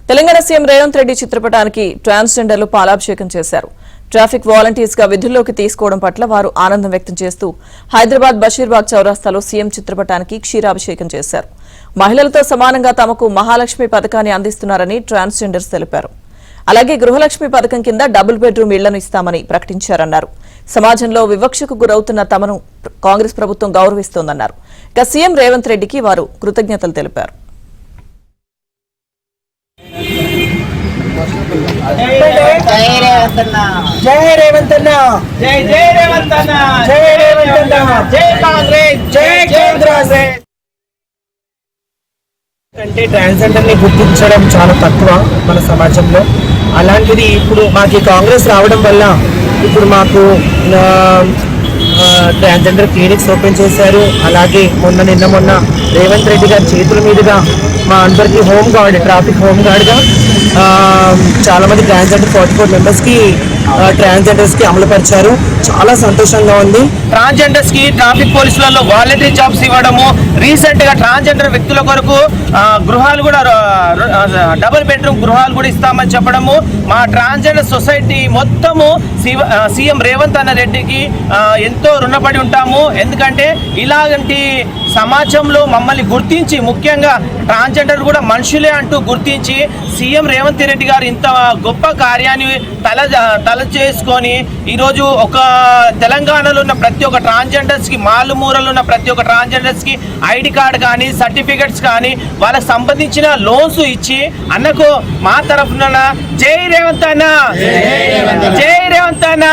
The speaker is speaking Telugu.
తెలంగాణ సీఎం రేవంత్ రెడ్డి చిత్రపటానికి ట్రాన్స్జెండర్లు పాలాభిషేకం చేశారు. ట్రాఫిక్ వాలంటీర్స్ గా విధుల్లోకి తీసుకోవడం పట్ల వారు ఆనందం వ్యక్తం చేస్తూ హైదరాబాద్ బషీర్బాగ్ చౌరాస్తాలో సీఎం చిత్రపటానికి క్షీరాభిషేకం చేశారు. మహిళలతో సమానంగా తమకు మహాలక్ష్మి పథకాన్ని అందిస్తున్నారని ట్రాన్స్జెండర్స్ తెలిపారు. అలాగే గృహలక్ష్మి పథకం కింద డబుల్ బెడ్రూమ్ ఇళ్లను ఇస్తామని ప్రకటించారన్నారు. సమాజంలో వివక్షకు గురవుతున్న తమను కాంగ్రెస్ ప్రభుత్వం గౌరవిస్తోందన్నారు. ఇక సీఎం రేవంత్ రెడ్డికి వారు కృతజ్ఞతలు తెలిపారు. జై రేవంత్ అన్న, జై జై రేవంత్ అన్న, జై రేవంత్ అన్న, జై కాంగ్రెస్, జై కాంగ్రెస్. అంటే ట్రాన్స్జెండర్ ని గుర్తించడం చాలా తక్కువ మన సమాజంలో. అలాంటిది ఇప్పుడు మాకు కాంగ్రెస్ రావడం వల్ల ఇప్పుడు మాకు ట్రాన్స్జెండర్ క్లినిక్స్ ఓపెన్ చేశారు. అలాగే నిన్న మొన్న రేవంత్ రెడ్డి గారి చేతుల మీదుగా మా అందరికీ హోమ్ గార్డ్, ట్రాఫిక్ హోమ్ గార్డ్గా చాలా మంది ట్రాన్స్జెండర్ 44 మెంబర్స్కి ట్రాన్స్జెండర్స్కి అమలుపరిచారు. చాలా సంతోషంగా ఉంది. ట్రాన్స్జెండర్స్కి ట్రాఫిక్ పోలీసులలో వాలంటరీ జాబ్స్ ఇవ్వడము, రీసెంట్గా ట్రాన్స్జెండర్ వ్యక్తుల కొరకు గృహాలు కూడా డబుల్ బెడ్రూమ్ గృహాలు కూడా ఇస్తామని చెప్పడము, మా ట్రాన్స్జెండర్ సొసైటీ మొత్తము సీఎం రేవంత్ అన్న రెడ్డికి ఎంతో రుణపడి ఉంటాము. ఎందుకంటే ఇలాంటి సమాజంలో మమ్మల్ని గుర్తించి, ముఖ్యంగా ట్రాన్స్జెండర్ కూడా మనుషులే అంటూ గుర్తించి సీఎం రేవంత్ రెడ్డి గారు ఇంత గొప్ప కార్యాన్ని తల చేసుకొని ఈరోజు ఒక తెలంగాణలో ఉన్న ప్రతి ఒక్క ట్రాన్స్జెండర్స్కి, మాలుమూరలో ఉన్న ప్రతి ఒక్క ట్రాన్స్జెండర్స్కి ఐడి కార్డు కానీ సర్టిఫికెట్స్ కానీ వాళ్ళకి సంబంధించిన లోన్స్ ఇచ్చి అన్నకు మా తరఫున జై రేవంత్ అన్న, జై రేవంత్ అన్న.